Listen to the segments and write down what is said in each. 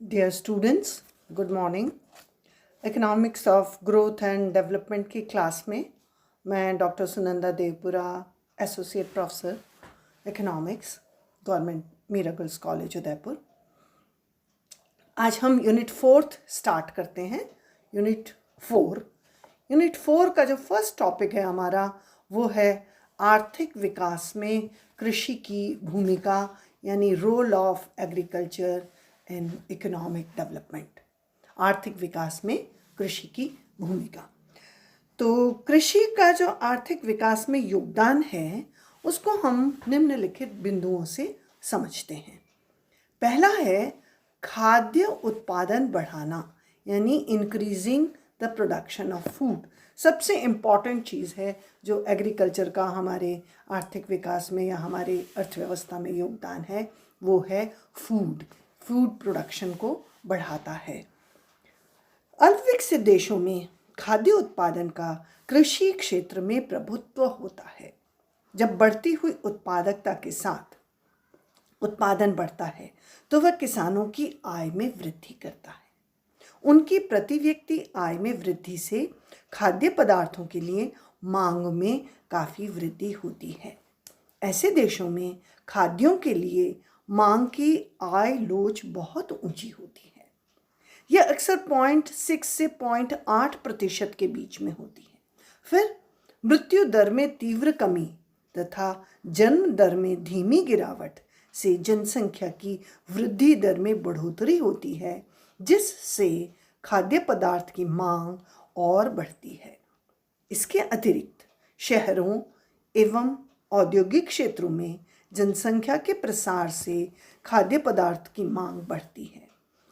Dear students, good morning. Economics of growth and development की class में मैं doctor Sunanda Devpura, associate professor economics, government Meera girls college Udaipur. आज हम unit 4 start करते हैं। यूनिट 4 का जो फर्स्ट टॉपिक है हमारा वो है आर्थिक विकास में कृषि की भूमिका, यानी role of agriculture in economic development. आर्थिक विकास में कृषि की भूमिका। तो कृषि का जो आर्थिक विकास में योगदान है उसको हम निम्नलिखित बिंदुओं से समझते हैं। पहला है खाद्य उत्पादन बढ़ाना, यानी increasing the production of food. सबसे इम्पॉर्टेंट चीज़ है जो एग्रीकल्चर का हमारे आर्थिक विकास में या हमारे अर्थव्यवस्था में योगदान है, वो है फूड प्रोडक्शन को बढ़ाता है। अल्पविकसित देशों में खाद्य उत्पादन का कृषि क्षेत्र में प्रभुत्व होता है। जब बढ़ती हुई उत्पादकता के साथ उत्पादन बढ़ता है तो वह किसानों की आय में वृद्धि करता है। उनकी प्रति व्यक्ति आय में वृद्धि से खाद्य पदार्थों के लिए मांग में काफ़ी वृद्धि होती है। ऐसे देशों में खाद्यों के लिए मांग की आय लोच बहुत ऊंची होती है। यह अक्सर 0.6 से 0.8% के बीच में होती है। फिर मृत्यु दर में तीव्र कमी तथा जन्म दर में धीमी गिरावट से जनसंख्या की वृद्धि दर में बढ़ोतरी होती है, जिससे खाद्य पदार्थ की मांग और बढ़ती है। इसके अतिरिक्त शहरों एवं औद्योगिक क्षेत्रों में जनसंख्या के प्रसार से खाद्य पदार्थ की मांग बढ़ती है।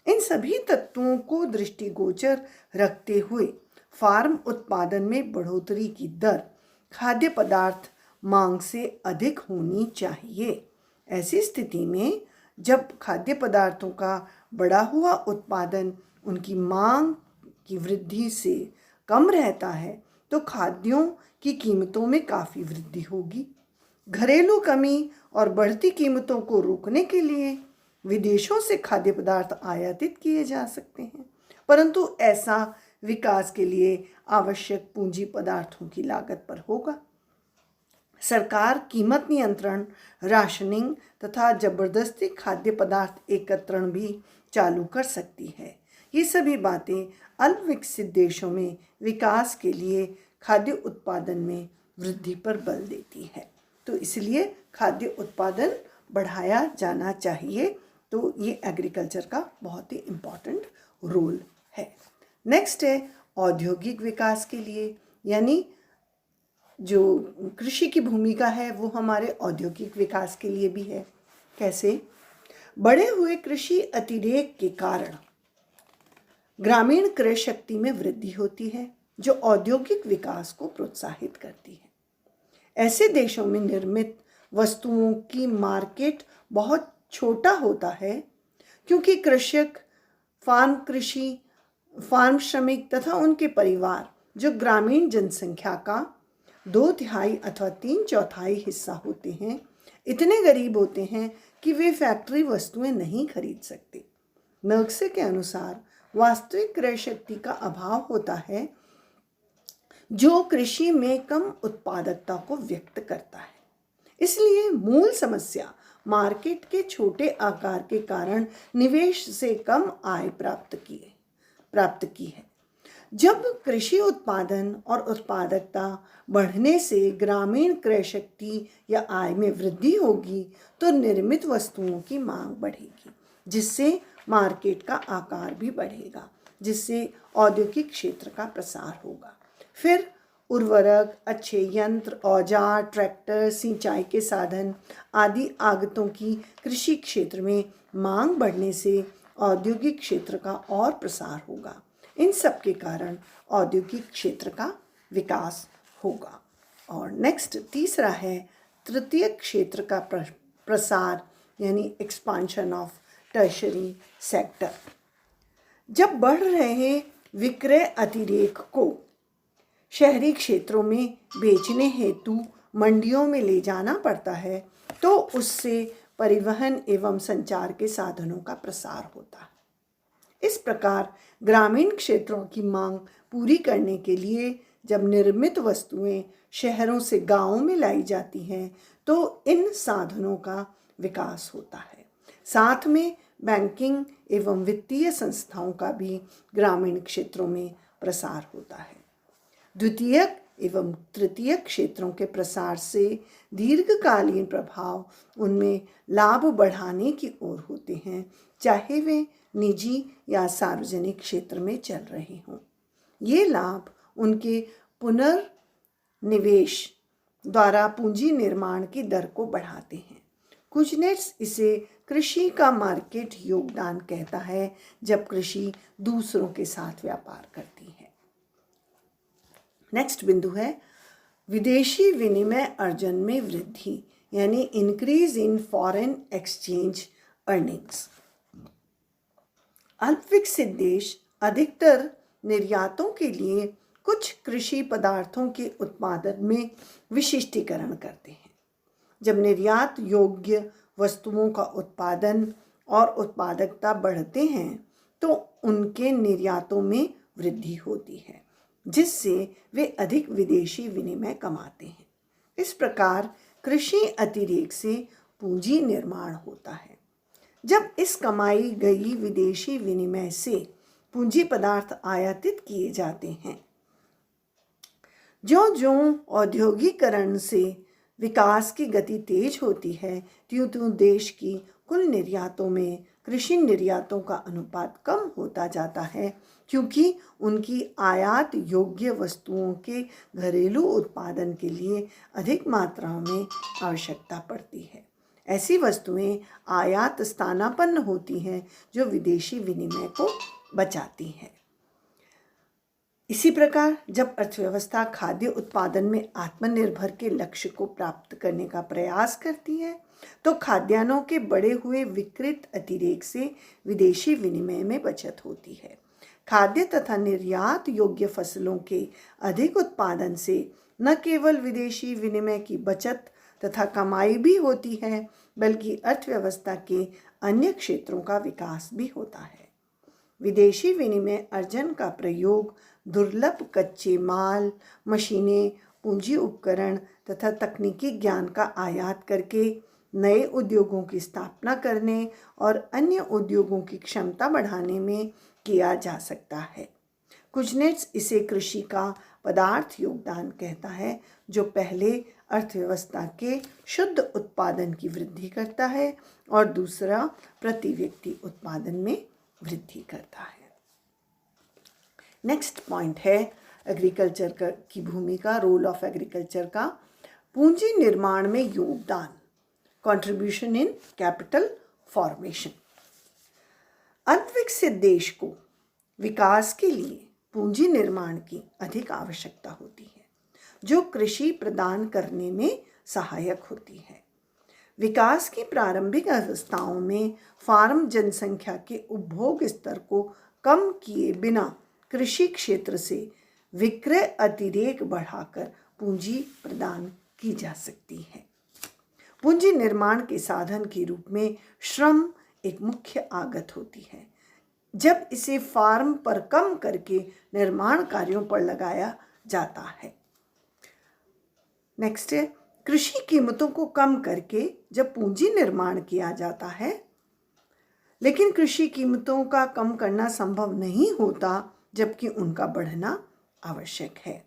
इन सभी तत्वों को दृष्टिगोचर रखते हुए फार्म उत्पादन में बढ़ोतरी की दर खाद्य पदार्थ मांग से अधिक होनी चाहिए। ऐसी स्थिति में जब खाद्य पदार्थों का बढ़ा हुआ उत्पादन उनकी मांग की वृद्धि से कम रहता है तो खाद्यों की कीमतों में काफ़ी वृद्धि होगी। घरेलू कमी और बढ़ती कीमतों को रोकने के लिए विदेशों से खाद्य पदार्थ आयातित किए जा सकते हैं, परंतु ऐसा विकास के लिए आवश्यक पूंजी पदार्थों की लागत पर होगा। सरकार कीमत नियंत्रण, राशनिंग तथा जबरदस्ती खाद्य पदार्थ एकत्रण भी चालू कर सकती है। ये सभी बातें अल्पविकसित देशों में विकास के लिए खाद्य उत्पादन में वृद्धि पर बल देती है। तो इसलिए खाद्य उत्पादन बढ़ाया जाना चाहिए। तो ये एग्रीकल्चर का बहुत ही इम्पॉर्टेंट रोल है। नेक्स्ट है औद्योगिक विकास के लिए, यानी जो कृषि की भूमिका है वो हमारे औद्योगिक विकास के लिए भी है। कैसे? बढ़े हुए कृषि अतिरेक के कारण ग्रामीण क्रय शक्ति में वृद्धि होती है, जो औद्योगिक विकास को प्रोत्साहित करती है। ऐसे देशों में निर्मित वस्तुओं की मार्केट बहुत छोटा होता है, क्योंकि कृषक, फार्म श्रमिक तथा उनके परिवार, जो ग्रामीण जनसंख्या का 2/3 अथवा 3/4 हिस्सा होते हैं, इतने गरीब होते हैं कि वे फैक्ट्री वस्तुएं नहीं खरीद सकते। नक्शे के अनुसार वास्तविक क्रय शक्ति का अभाव होता है, जो कृषि में कम उत्पादकता को व्यक्त करता है। इसलिए मूल समस्या मार्केट के छोटे आकार के कारण निवेश से कम आय प्राप्त की है। जब कृषि उत्पादन और उत्पादकता बढ़ने से ग्रामीण क्रय शक्ति या आय में वृद्धि होगी तो निर्मित वस्तुओं की मांग बढ़ेगी, जिससे मार्केट का आकार भी बढ़ेगा, जिससे औद्योगिक क्षेत्र का प्रसार होगा। फिर उर्वरक, अच्छे यंत्र, औजार, ट्रैक्टर, सिंचाई के साधन आदि आगतों की कृषि क्षेत्र में मांग बढ़ने से औद्योगिक क्षेत्र का और प्रसार होगा। इन सब के कारण औद्योगिक क्षेत्र का विकास होगा। और नेक्स्ट तीसरा है तृतीय क्षेत्र का प्रसार, यानी एक्सपांशन ऑफ टर्शरी सेक्टर। जब बढ़ रहे विक्रय अतिरेक को शहरी क्षेत्रों में बेचने हेतु मंडियों में ले जाना पड़ता है तो उससे परिवहन एवं संचार के साधनों का प्रसार होता है। इस प्रकार ग्रामीण क्षेत्रों की मांग पूरी करने के लिए जब निर्मित वस्तुएं शहरों से गांवों में लाई जाती हैं तो इन साधनों का विकास होता है। साथ में बैंकिंग एवं वित्तीय संस्थाओं का भी ग्रामीण क्षेत्रों में प्रसार होता है। द्वितीयक एवं तृतीयक क्षेत्रों के प्रसार से दीर्घकालीन प्रभाव उनमें लाभ बढ़ाने की ओर होते हैं, चाहे वे निजी या सार्वजनिक क्षेत्र में चल रहे हों। ये लाभ उनके पुनर्निवेश द्वारा पूंजी निर्माण की दर को बढ़ाते हैं। कुजनेट्स इसे कृषि का मार्केट योगदान कहता है, जब कृषि दूसरों के साथ व्यापार करती है। नेक्स्ट बिंदु है विदेशी विनिमय अर्जन में वृद्धि, यानी increase in foreign exchange earnings. अल्पविकसित देश अधिकतर निर्यातों के लिए कुछ कृषि पदार्थों के उत्पादन में विशिष्टीकरण करते हैं। जब निर्यात योग्य वस्तुओं का उत्पादन और उत्पादकता बढ़ते हैं तो उनके निर्यातों में वृद्धि होती है, जिससे वे अधिक विदेशी विनिमय कमाते हैं। इस प्रकार कृषि अतिरेक से पूंजी निर्माण होता है। जब इस कमाई गई विदेशी विनिमय से पूंजी पदार्थ आयातित किए जाते हैं, ज्यों-ज्यों औद्योगिकरण से विकास की गति तेज होती है, त्यों-त्यों देश की कुल निर्यातों में कृषि निर्यातों का अनुपात कम होता जाता है, क्योंकि उनकी आयात योग्य वस्तुओं के घरेलू उत्पादन के लिए अधिक मात्रा में आवश्यकता पड़ती है। ऐसी वस्तुएं आयात स्थानापन्न होती हैं, जो विदेशी विनिमय को बचाती हैं। इसी प्रकार जब अर्थव्यवस्था खाद्य उत्पादन में आत्मनिर्भर के लक्ष्य को प्राप्त करने का प्रयास करती है, तो खाद्यान्नों के बढ़े हुए विकृत अतिरेक से विदेशी विनिमय में बचत होती है। खाद्य तथा निर्यात योग्य फसलों के अधिक उत्पादन से न केवल विदेशी विनिमय की बचत तथा कमाई भी होती है, बल्कि अर्थव्यवस्था के अन्य क्षेत्रों का विकास भी होता है। विदेशी विनिमय अर्जन का प्रयोग दुर्लभ कच्चे माल, मशीनें, पूंजी उपकरण तथा तकनीकी ज्ञान का आयात करके नए उद्योगों की स्थापना करने और अन्य उद्योगों की क्षमता बढ़ाने में किया जा सकता है। कुजनेट्स इसे कृषि का पदार्थ योगदान कहता है, जो पहले अर्थव्यवस्था के शुद्ध उत्पादन की वृद्धि करता है और दूसरा प्रति व्यक्ति उत्पादन में वृद्धि करता है। नेक्स्ट पॉइंट है एग्रीकल्चर की भूमिका, रोल ऑफ एग्रीकल्चर का पूंजी निर्माण में योगदान, कंट्रीब्यूशन इन कैपिटल फॉर्मेशन। अल्पविकसित देश को विकास के लिए पूंजी निर्माण की अधिक आवश्यकता होती है, जो कृषि प्रदान करने में सहायक होती है। विकास की प्रारंभिक अवस्थाओं में फार्म जनसंख्या के उपभोग स्तर को कम किए बिना कृषि क्षेत्र से विक्रय अतिरेक बढ़ाकर पूंजी प्रदान की जा सकती है। पूंजी निर्माण के साधन के रूप में श्रम एक मुख्य आगत होती है। जब इसे फार्म पर कम करके निर्माण कार्यों पर लगाया जाता है। नेक्स्ट है कृषि कीमतों को कम करके जब पूंजी निर्माण किया जाता है, लेकिन कृषि कीमतों का कम करना संभव नहीं होता, जबकि उनका बढ़ना आवश्यक है।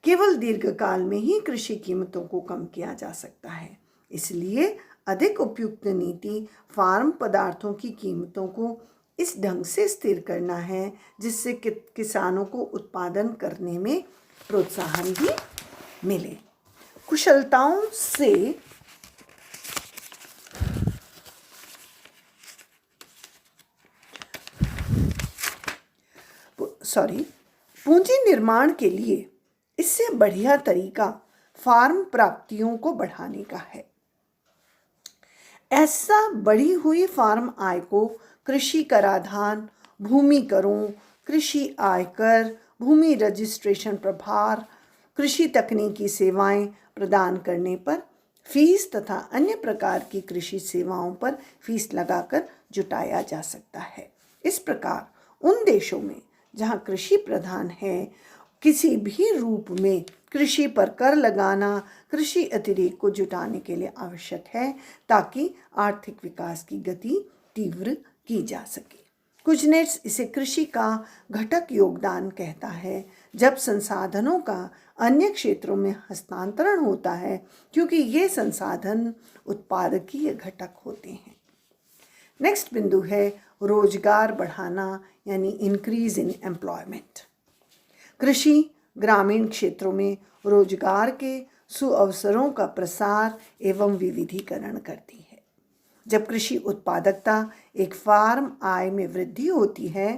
केवल दीर्घकाल में ही कृषि कीमतों को कम किया जा सकता है। इसलिए अधिक उपयुक्त नीति फार्म पदार्थों की कीमतों को इस ढंग से स्थिर करना है जिससे किसानों को उत्पादन करने में प्रोत्साहन भी मिले। कुशलताओं से पूंजी निर्माण के लिए इससे बढ़िया तरीका फार्म प्राप्तियों को बढ़ाने का है। ऐसा बढ़ी हुई फार्म आय को कृषि कराधान, भूमि करों, कृषि आयकर, भूमि रजिस्ट्रेशन प्रभार, कृषि तकनीकी सेवाएं प्रदान करने पर फीस तथा अन्य प्रकार की कृषि सेवाओं पर फीस लगाकर जुटाया जा सकता है। इस प्रकार उन देशों में जहाँ कृषि प्रधान है, किसी भी रूप में कृषि पर कर लगाना कृषि अतिरेक को जुटाने के लिए आवश्यक है, ताकि आर्थिक विकास की गति तीव्र की जा सके। कुजनेट्स इसे कृषि का घटक योगदान कहता है, जब संसाधनों का अन्य क्षेत्रों में हस्तांतरण होता है, क्योंकि ये संसाधन उत्पादकीय घटक होते हैं। नेक्स्ट बिंदु है रोजगार बढ़ाना, यानी इंक्रीज इन एम्प्लॉयमेंट। कृषि ग्रामीण क्षेत्रों में रोजगार के सुअवसरों का प्रसार एवं विविधीकरण करती है। जब कृषि उत्पादकता एक फार्म आय में वृद्धि होती है,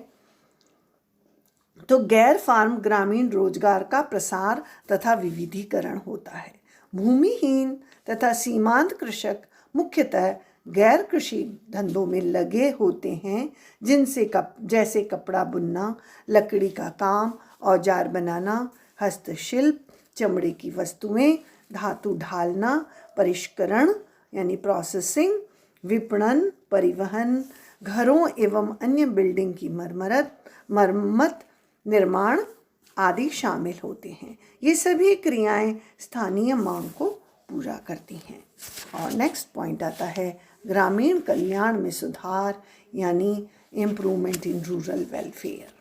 तो गैर फार्म ग्रामीण रोजगार का प्रसार तथा विविधीकरण होता है। भूमिहीन तथा सीमांत कृषक मुख्यतः गैर कृषि धंधों में लगे होते हैं, जैसे कपड़ा बुनना, लकड़ी का काम, औजार बनाना, हस्तशिल्प, चमड़े की वस्तुएं, धातु ढालना, परिष्करण यानी प्रोसेसिंग, विपणन, परिवहन, घरों एवं अन्य बिल्डिंग की मरम्मत, निर्माण आदि शामिल होते हैं। ये सभी क्रियाएं स्थानीय मांग को पूरा करती हैं। और नेक्स्ट पॉइंट आता है ग्रामीण कल्याण में सुधार, यानी इम्प्रूवमेंट इन रूरल वेलफेयर।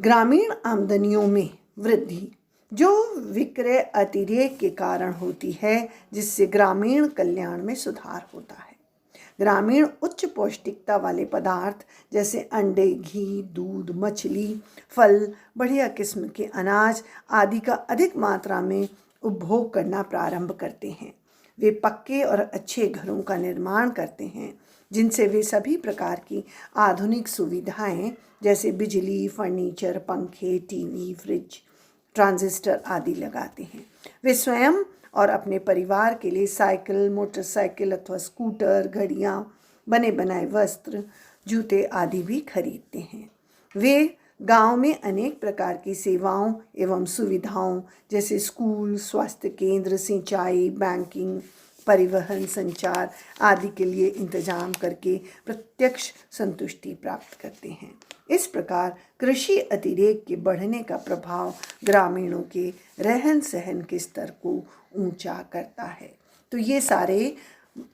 ग्रामीण आमदनियों में वृद्धि जो विक्रय अतिरेक के कारण होती है, जिससे ग्रामीण कल्याण में सुधार होता है। ग्रामीण उच्च पौष्टिकता वाले पदार्थ जैसे अंडे, घी, दूध, मछली, फल, बढ़िया किस्म के अनाज आदि का अधिक मात्रा में उपभोग करना प्रारंभ करते हैं। वे पक्के और अच्छे घरों का निर्माण करते हैं, जिनसे वे सभी प्रकार की आधुनिक सुविधाएं जैसे बिजली, फर्नीचर, पंखे, टीवी, फ्रिज, ट्रांजिस्टर आदि लगाते हैं। वे स्वयं और अपने परिवार के लिए साइकिल, मोटरसाइकिल अथवा स्कूटर, घड़ियाँ, बने बनाए वस्त्र, जूते आदि भी खरीदते हैं। वे गांव में अनेक प्रकार की सेवाओं एवं सुविधाओं जैसे स्कूल, स्वास्थ्य केंद्र, सिंचाई, बैंकिंग, परिवहन, संचार आदि के लिए इंतजाम करके प्रत्यक्ष संतुष्टि प्राप्त करते हैं। इस प्रकार कृषि अतिरेक के बढ़ने का प्रभाव ग्रामीणों के रहन सहन के स्तर को ऊंचा करता है। तो ये सारे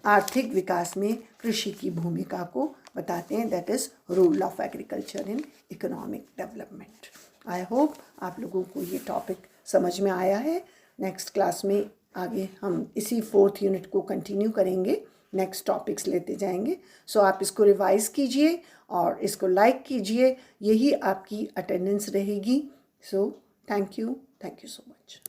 आर्थिक विकास में कृषि की भूमिका को बताते हैं। That is role of agriculture in economic development. I hope आप लोगों को ये टॉपिक समझ में आया है। नेक्स्ट क्लास में आगे हम इसी 4th यूनिट को कंटिन्यू करेंगे, नेक्स्ट टॉपिक्स लेते जाएंगे। सो आप इसको रिवाइज कीजिए और इसको लाइक कीजिए, यही आपकी अटेंडेंस रहेगी। So thank you so much.